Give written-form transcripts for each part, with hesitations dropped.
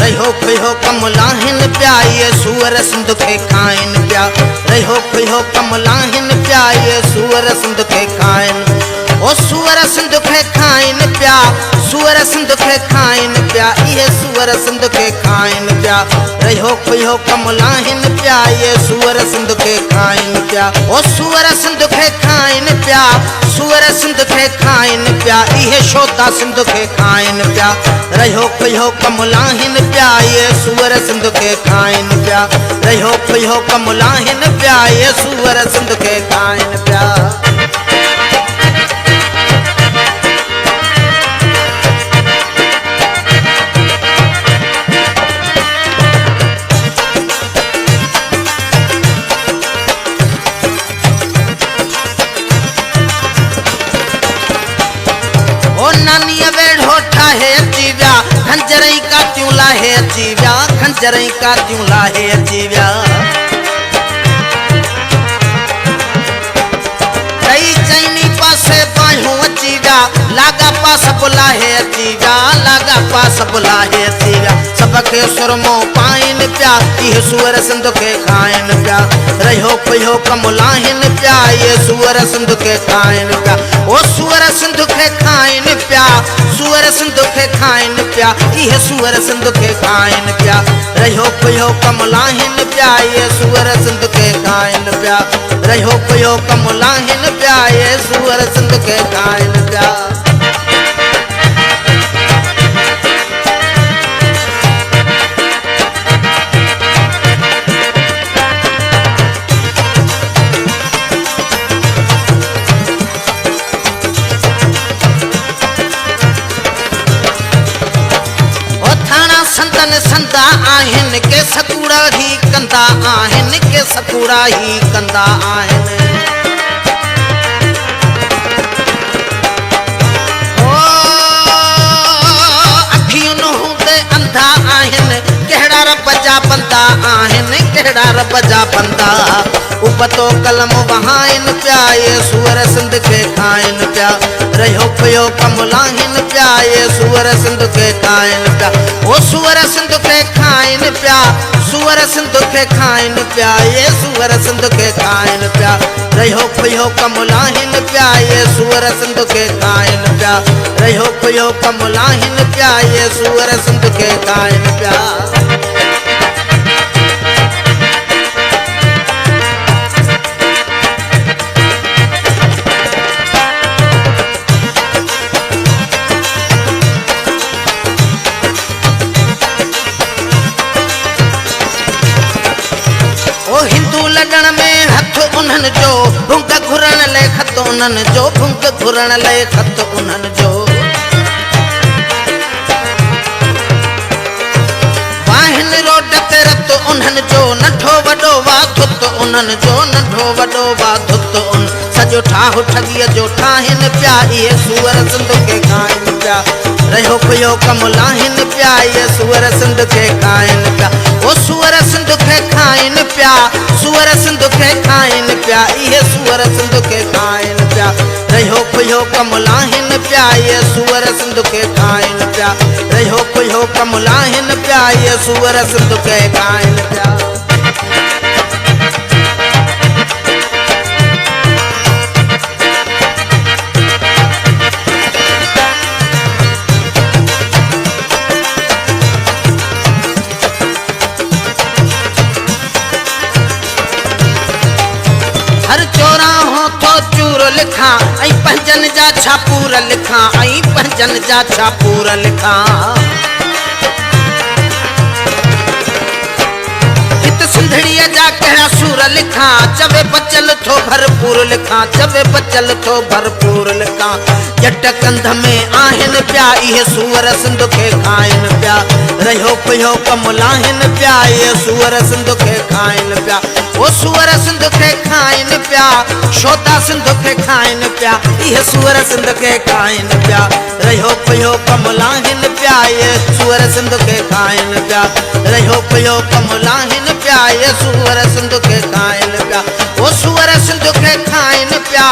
रहो पियो कमलाहिन पिया ये सूअर सिंध के खाइन पिया रहो पियो कमलाहिन पिया ये सूअर सिंध के खाइन ओ सूअर सिंध के खाइन पिया सूअर सिंध के खाइन पिया ये सूअर सिंध के खाइन पिया रहो पियो कमलाहिन पिया ये सूअर सिंध के खाइन पिया ओ सूअर सिंध के खाइन पिया सूअर सिंध के खाइन पिया ये शोता सिंध के खाइन पिया रहो पियो कमलाहिन पिया ये सूअर सिंध के खाइन पिया रहो पियो कमलाहिन पिया ये सूअर सिंध के खाइन पिया खंजरई का त्यों लाहे अचीव्या खंजरई का त्यों लाहे अचीव्या कई चैनी पासे बाहू अचीव्या लागा पास बुलाहे अचीव्या लागा पास बुलाहे अचीव्या सबके सुरमो पाइन प्या ये सूअर सिंध के खाइन प्या रहो पियो कमलाहिन प्या ये सूअर सिंध के खाइन प्या ओ सूअर सिंध के खाइन प्या सूअर सिंध के खाइन प्या ये सूअर सिंध के खाइन प्या रहो पियो कमलाहिन प्या ये सूअर सिंध के खाइन प्या रहो पियो कमलाहिन प्या ये सूअर सिंध के खाइन प्या संतन संदा आहिन के सकूड़ा ही कंदा आहिन के सकूड़ा ही कंदा आहिन ओ अखियुन हुंदे अंधा आहिन केड़ा रब जा बंदा आहिन केड़ा रब जा बंदा उपतो कलम वहाइन प्या ये सूअर सिंध के खाइन प्या रहो पियो कमलाहिन प्या ये सूअर सिंध के खाइन प्या ओ सूअर सिंध के खाइन प्या सूअर सिंध के खाइन प्या ये सूअर सिंध के खाइन प्या रहो पियो कमलाहिन प्या ये सूअर सिंध के खाइन प्या रहो पियो कमलाहिन प्या ये सूअर सिंध के खाइन प्या लड़न में हथ उन्हन जो भुंक घुरण ले खत उन्हन जो भुंक घुरण ले खत उन्हन जो वाहिन रोड ते रत उन्हन जो नठो वडो वाधुत उन्हन जो नठो वडो वाधुत उन सजो ठाहु ठगिय जो ठाहिन प्या ये सूअर सिंध के खाइन प्या रहो पियो कमलाहिन प्या ये सूअर सिंध के खाइन प्या ओ सूअर सिंध के खाइन प्या सूअर सिंध के खाइन प्या ये सूअर सिंध के खाइन प्या रहो पियो कमलाहिन प्या ये सूअर सिंध के खाइन प्या रहो पियो कमलाहिन प्या ये सूअर सिंध के खाइन प्या लिखा आई पंजन जा छापूर लिखा आई पंजन जा छापूर लिखा हित सिंधड़िया जा कहड़ा सूर लिखा चवे बचल थो भरपूर लिखा चवे बचल थो भरपूर लिखा जट कंध में आहिन प्या ये सूअर सिंध के खाइन प्या रहो पियो कमलाहिन प्या ये सूअर सिंध के खाइन प्या ओ सूअर सिंध के खाइन प्या शोता सिंध के खाइन प्या ये सूअर सिंध के खाइन प्या रहो पियो कमलाहिन प्या ये सूअर सिंध के खाइन प्या रहो पियो कमलाहिन प्या ये सूअर सिंध के खाइन प्या ओ सूअर सिंध के खाइन प्या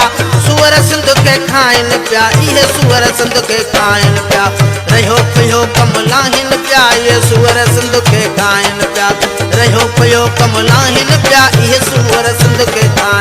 सूअर सिंध के खाइन पिया इहे सूअर सिंध के खाइन पिया रहियो पियो कमलाहिन पिया ये सूअर सिंध के खाइन पिया रहियो पियो कमलाहिन पिया इहे सूअर सिंध के खाइन